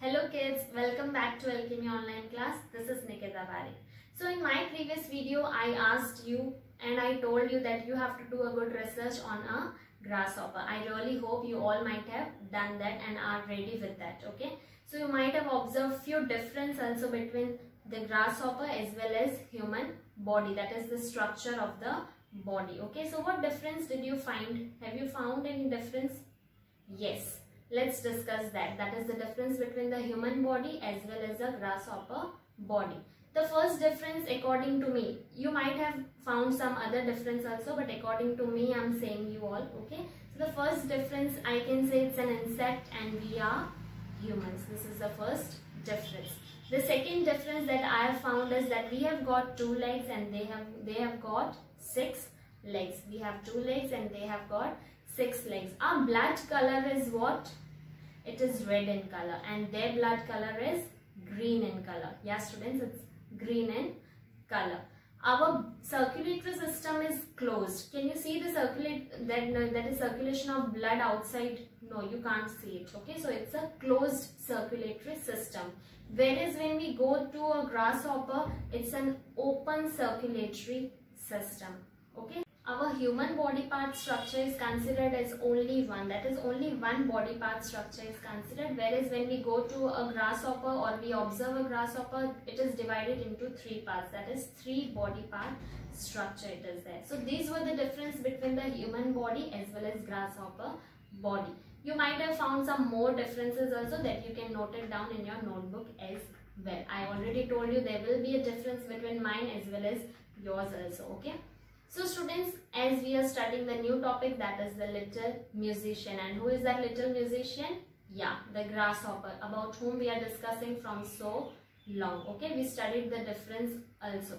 Hello kids, welcome back to Alchemy Online class. This is Nikita Bari. So in my previous video, I asked you and I told you that you have to do a good research on a grasshopper. I really hope you all might have done that and are ready with that, okay? So you might have observed few difference also between the grasshopper as well as human body. That is the structure of the body, okay? So what difference did you find? Have you found any difference? Yes. Let's discuss that. That is the difference between the human body as well as the grasshopper body. The first difference according to me, you might have found some other difference also, but according to me, I'm saying you all, okay? So the first difference, I can say it's an insect and we are humans. This is the first difference. The second difference that I have found is that we have got 2 legs and they have got 6 legs. We have 2 legs and they have got 6 legs. Our blood color is what? It is red in color and their blood color is green in color. Yeah students, it's green in color. Our circulatory system is closed. Can you see the that is circulation of blood outside? No, you can't see it. Okay, so it's a closed circulatory system. Whereas when we go to a grasshopper, it's an open circulatory system. Okay. Our human body part structure is considered as only one. That is, only one body part structure is considered. Whereas when we go to a grasshopper or we observe a grasshopper, it is divided into 3 parts. That is 3 body part structure it is there. So these were the difference between the human body as well as grasshopper body. You might have found some more differences also that you can note it down in your notebook as well. I already told you there will be a difference between mine as well as yours also. Okay. So students, as we are studying the new topic, that is the little musician. And who is that little musician? Yeah, the grasshopper, about whom we are discussing from so long. Okay, we studied the difference also.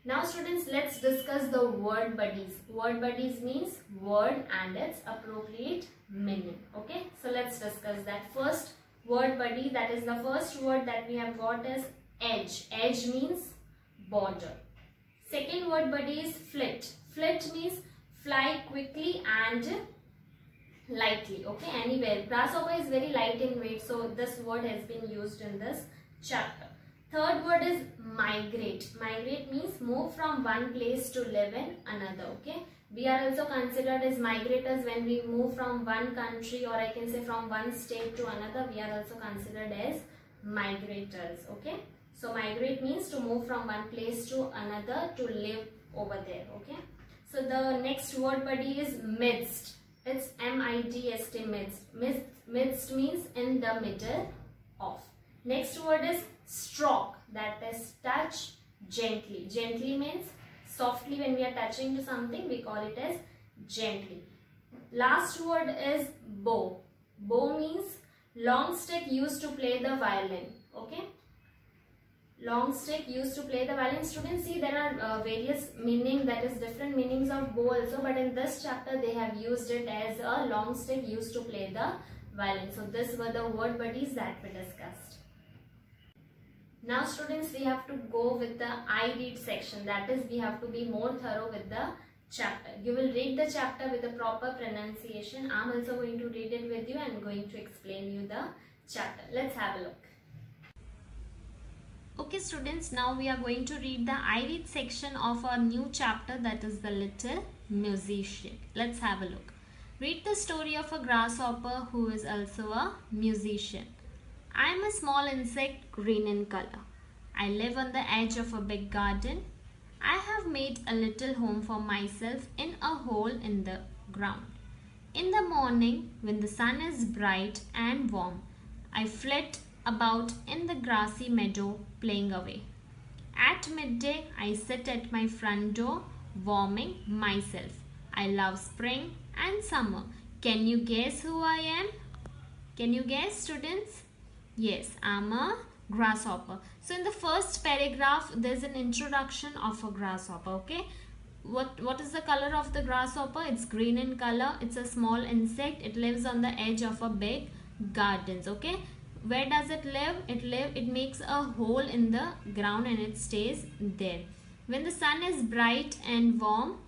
Now students, let's discuss the word buddies. Word buddies means word and its appropriate meaning. Okay, so let's discuss that. First word buddy, that is the first word that we have got is edge. Edge means border. Second word buddy is flit. Flit means fly quickly and lightly. Okay, anywhere. Grasshopper is very light in weight, so this word has been used in this chapter. Third word is migrate. Migrate means move from one place to live in another. Okay, we are also considered as migrators when we move from one country, or I can say from one state to another. We are also considered as migrators. Okay. So migrate means to move from one place to another to live over there. Okay. So the next word buddy is midst. It's M-I-D-S-T, midst. Midst means in the middle of. Next word is stroke. That is touch gently. Gently means softly. When we are touching to something, we call it as gently. Last word is bow. Bow means long stick used to play the violin. Okay. Long stick used to play the violin. Students, see there are various meaning, that is different meanings of bow also, but in this chapter they have used it as a long stick used to play the violin. So these were the word buddies that we discussed. Now students, we have to go with the I read section. That is, we have to be more thorough with the chapter. You will read the chapter with the proper pronunciation. I am also going to read it with you and going to explain you the chapter. Let's have a look. Okay students, now we are going to read the I read section of our new chapter, that is the little musician. Let's have a look. Read the story of a grasshopper who is also a musician. I am a small insect, green in color. I live on the edge of a big garden. I have made a little home for myself in a hole in the ground. In the morning, when the sun is bright and warm, I flit about in the grassy meadow playing away. At midday, I sit at my front door warming myself. I love spring and summer. Can you guess who I am? Can you guess, students? Yes, I'm a grasshopper. So in the first paragraph, there's an introduction of a grasshopper. Okay, what is the color of the grasshopper? It's green in color. It's a small insect. It lives on the edge of a big gardens. Okay, where does it live? It makes a hole in the ground and it stays there. When the sun is bright and warm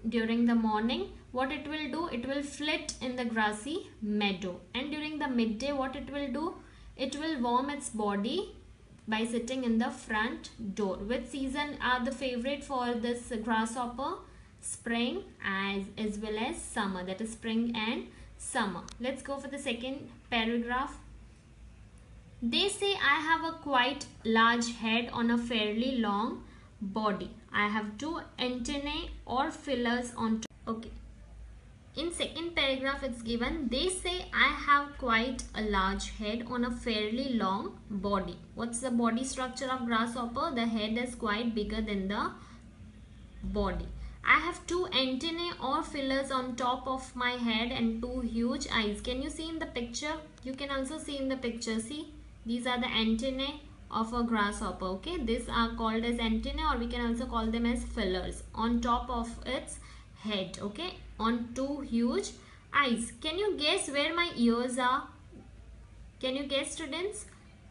during the morning, what it will do? It will flit in the grassy meadow. And during the midday, what it will do? it will warm its body by sitting in the front door. Which season are the favorite for this grasshopper? Spring as well as summer, that is spring and summer. Let's go for the second paragraph. They say I have a quite large head on a fairly long body. I have 2 antennae or fillers on top. Okay. In second paragraph it's given, they say I have quite a large head on a fairly long body. What's the body structure of grasshopper? The head is quite bigger than the body. I have 2 antennae or fillers on top of my head and 2 huge eyes. Can you see in the picture? You can also see in the picture. See, these are the antennae of a grasshopper. Okay, these are called as antennae, or we can also call them as fillers on top of its head. Okay, on 2 huge eyes. Can you guess where my ears are? Can you guess, students?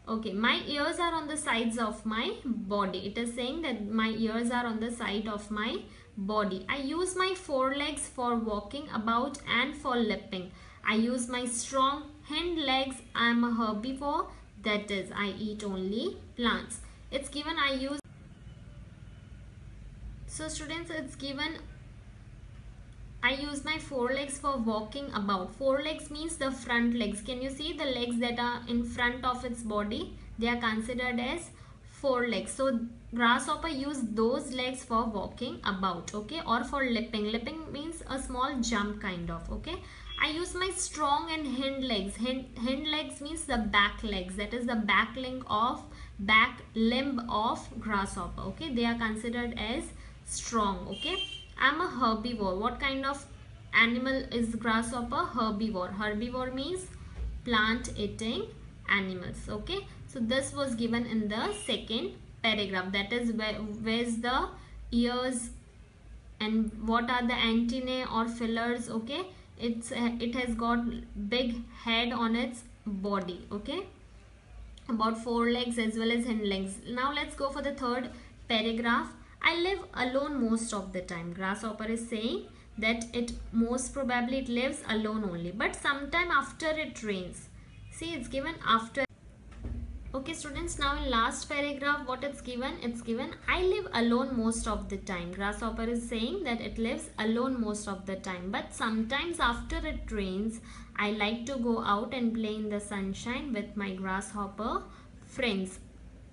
Okay, my ears are on the sides of my body. It is saying that my ears are on the side of my body. I use my forelegs for walking about and for leaping. I use my strong hind legs. I am a herbivore, that is, I eat only plants. It's given I use. So students, it's given I use my forelegs for walking about. Forelegs means the front legs. Can you see the legs that are in front of its body? They are considered as forelegs. So grasshopper use those legs for walking about, okay, or for leaping. Leaping means a small jump kind of, okay. I use my strong and hind legs. Hind legs means the back legs. That is the back limb of grasshopper, okay. They are considered as strong, okay. I'm a herbivore. What kind of animal is grasshopper? Herbivore. Herbivore means plant eating animals, okay. So this was given in the second paragraph. That is where's the ears and what are the antennae or fillers, okay. It has got big head on its body, okay, about 4 legs as well as hind legs. Now let's go for the third paragraph. I live alone most of the time. Grasshopper is saying that it most probably it lives alone only, but sometime after it rains. See, it's given after. Okay students, now in last paragraph what it's given? It's given I live alone most of the time. Grasshopper is saying that it lives alone most of the time, but sometimes after it rains I like to go out and play in the sunshine with my grasshopper friends.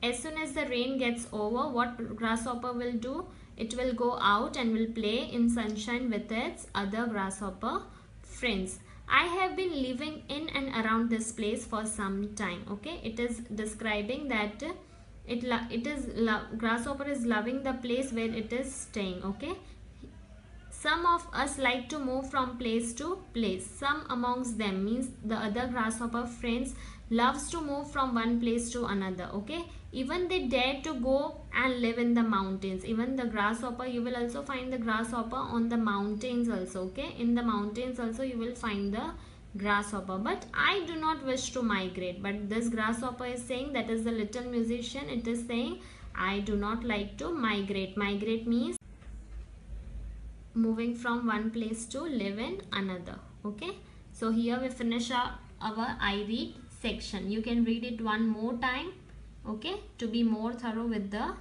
As soon as the rain gets over, what grasshopper will do? It will go out and will play in sunshine with its other grasshopper friends. I have been living in and around this place for some time, okay. It is describing that grasshopper is loving the place where it is staying, okay. Some of us like to move from place to place. Some amongst them means the other grasshopper friends loves to move from one place to another, okay. Even they dare to go and live in the mountains. Even the grasshopper, you will also find the grasshopper on the mountains also, okay. In the mountains also you will find the grasshopper. But I do not wish to migrate. But this grasshopper is saying, that is the little musician, it is saying I do not like to migrate. Migrate means moving from one place to live in another, okay. So here we finish our I read section. You can read it one more time, okay, to be more thorough with the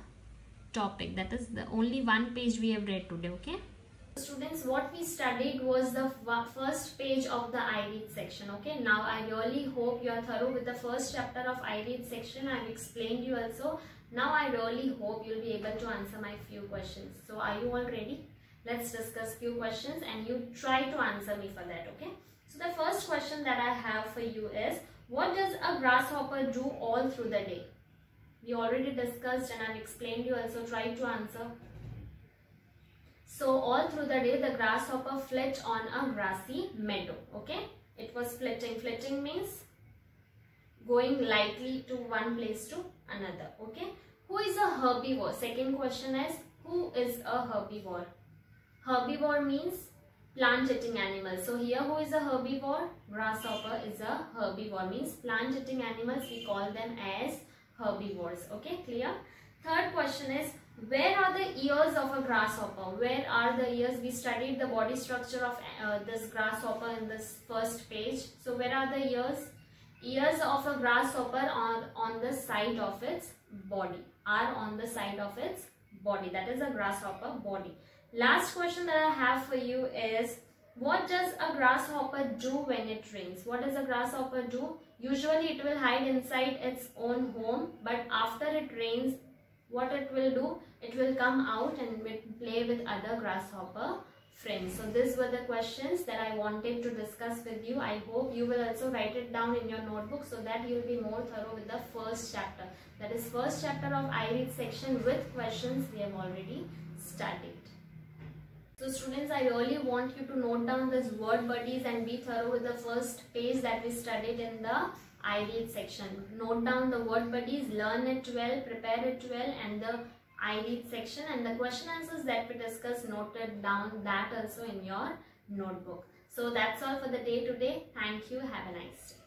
topic. That is the only one page we have read today, okay. Students, what we studied was the first page of the I read section, okay. Now I really hope you are thorough with the first chapter of I read section. I have explained you also. Now I really hope you will be able to answer my few questions. So are you all ready? Let's discuss few questions and you try to answer me for that, okay. So the first question that I have for you is, what does a grasshopper do all through the day? We already discussed and I've explained you also. Try to answer. So all through the day the grasshopper flit on a grassy meadow, okay. It was flitting. Flitting means going lightly to one place to another, okay. Who is a herbivore? Second question is, who is a herbivore? Herbivore means plant eating animal. So here who is a herbivore? Grasshopper is a herbivore, means plant eating animals. We call them as herbivores, okay, clear. Third question is, where are the ears of a grasshopper? Where are the ears? We studied the body structure of this grasshopper in this first page. So where are the ears? Ears of a grasshopper are on the side of its body. Are on the side of its body. That is a grasshopper body. Last question that I have for you is, what does a grasshopper do when it rains? What does a grasshopper do? Usually it will hide inside its own home, but after it rains, what it will do? It will come out and play with other grasshopper friends. So these were the questions that I wanted to discuss with you. I hope you will also write it down in your notebook so that you will be more thorough with the first chapter. That is first chapter of I Read section with questions we have already studied. So students, I really want you to note down this word buddies and be thorough with the first page that we studied in the I Read section. Note down the word buddies, learn it well, prepare it well, and the I Read section and the question answers that we discussed, noted down that also in your notebook. So that's all for the day today. Thank you. Have a nice day.